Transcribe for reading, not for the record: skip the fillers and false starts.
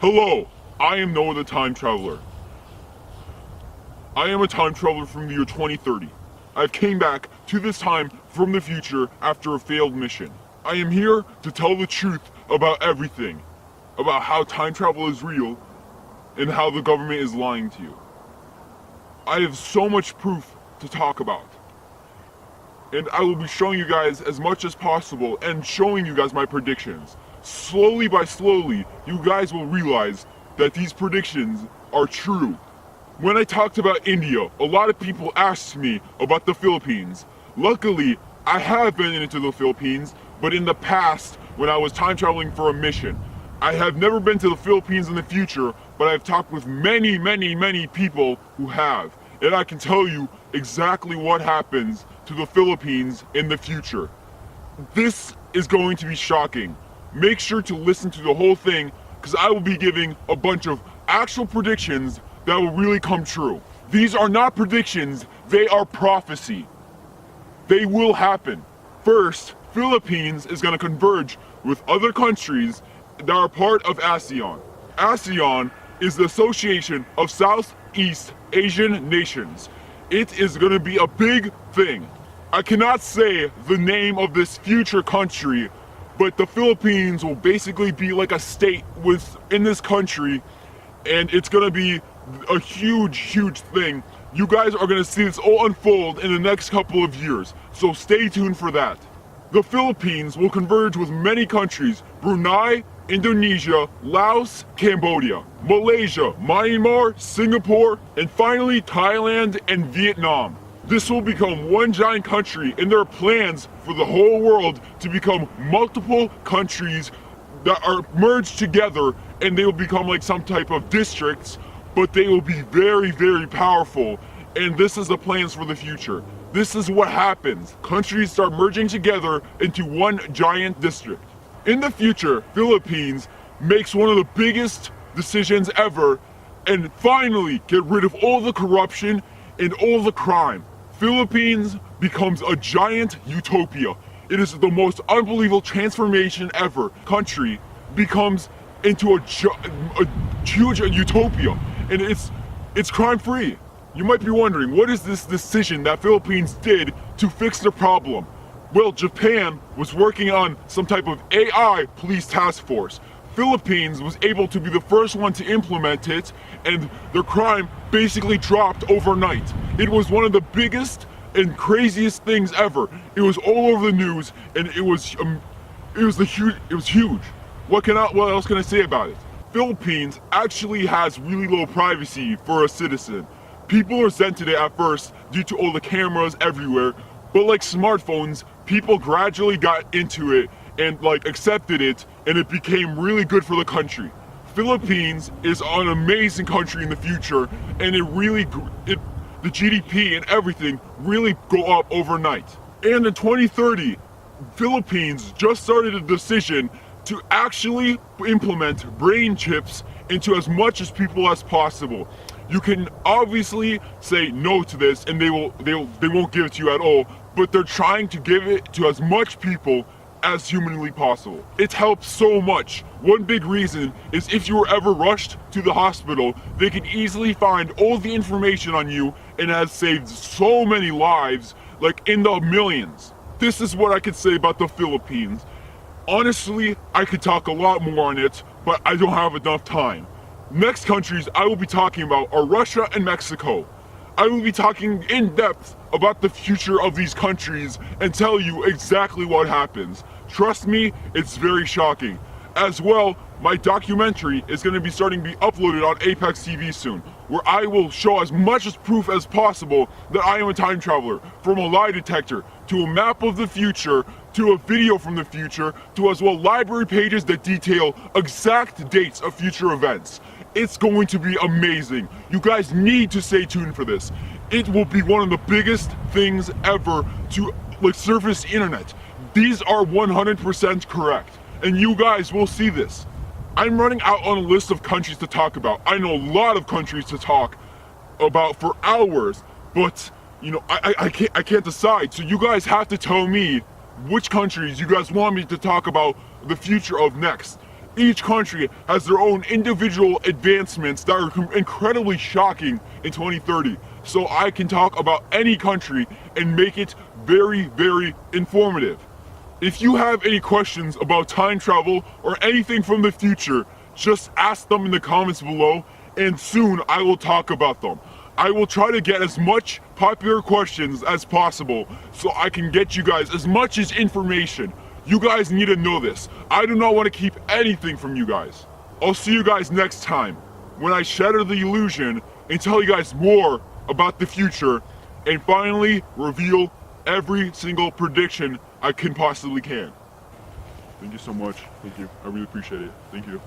Hello, I am Noah the Time Traveler. I am a time traveler from the year 2030. I've came back to this time from the future after a failed mission. I am here to tell the truth about everything, about how time travel is real and how the government is lying to you. I have so much proof to talk about. And I will be showing you guys as much as possible and showing you guys my predictions. Slowly by slowly, you guys will realize that these predictions are true. When I talked about India, a lot of people asked me about the Philippines. Luckily, I have been into the Philippines, but in the past, when I was time traveling for a mission. I have never been to the Philippines in the future, but I've talked with many people who have. And I can tell you exactly what happens to the Philippines in the future. This is going to be shocking. Make sure to listen to the whole thing, because I will be giving a bunch of actual predictions that will really come true. These are not predictions, they are prophecy. They will happen. First, Philippines is going to converge with other countries that are part of ASEAN. ASEAN is the Association of Southeast Asian Nations. It is going to be a big thing. I cannot say the name of this future country, but the Philippines will basically be like a state within this country, and it's going to be a huge thing. You guys are going to see this all unfold in the next couple of years, so stay tuned for that. The Philippines will converge with many countries: Brunei, Indonesia, Laos, Cambodia, Malaysia, Myanmar, Singapore, and finally Thailand and Vietnam. This will become one giant country, and there are plans for the whole world to become multiple countries that are merged together, and they will become like some type of districts, but they will be very powerful. And this is the plans for the future. This is what happens. Countries start merging together into one giant district. In the future, Philippines makes one of the biggest decisions ever and finally get rid of all the corruption and all the crime. Philippines becomes a giant utopia. It is the most unbelievable transformation ever. Country becomes into a huge utopia, and it's crime-free. You might be wondering, what is this decision that Philippines did to fix the problem? Well, Japan was working on some type of AI police task force. Philippines was able to be the first one to implement it, and their crime basically dropped overnight. It was one of the biggest and craziest things ever. It was all over the news, and it was huge. What else can I say about it? Philippines actually has really low privacy for a citizen. People resented it at first due to all the cameras everywhere, but like smartphones, people gradually got into it and like accepted it, and it became really good for the country. Philippines is an amazing country in the future, and the GDP and everything really go up overnight. And in 2030, Philippines just started a decision to actually implement brain chips into as much as people as possible. You can obviously say no to this, and they won't give it to you at all, but they're trying to give it to as much people as humanly possible. It helps so much. One big reason is if you were ever rushed to the hospital, they can easily find all the information on you, and it has saved so many lives, like in the millions. This is what I could say about the Philippines. Honestly, I could talk a lot more on it, but I don't have enough time. Next countries I will be talking about are Russia and Mexico. I will be talking in depth about the future of these countries and tell you exactly what happens. Trust me, it's very shocking. As well, my documentary is going to be starting to be uploaded on Apex TV soon, where I will show as much as proof as possible that I am a time traveler, from a lie detector to a map of the future to a video from the future to as well library pages that detail exact dates of future events. It's going to be amazing. You guys need to stay tuned for this. It will be one of the biggest things ever to surface the internet. These are 100% correct, and you guys will see this. I'm running out on a list of countries to talk about. I know a lot of countries to talk about for hours, but I can't decide. So you guys have to tell me which countries you guys want me to talk about the future of next. Each country has their own individual advancements that are incredibly shocking in 2030. So I can talk about any country and make it very, very informative. If you have any questions about time travel or anything from the future, just ask them in the comments below, and soon I will talk about them. I will try to get as much popular questions as possible so I can get you guys as much as information. You guys need to know this. I do not want to keep anything from you guys. I'll see you guys next time when I shatter the illusion and tell you guys more about the future and finally reveal every single prediction I can possibly can. Thank you so much. Thank you. I really appreciate it. Thank you.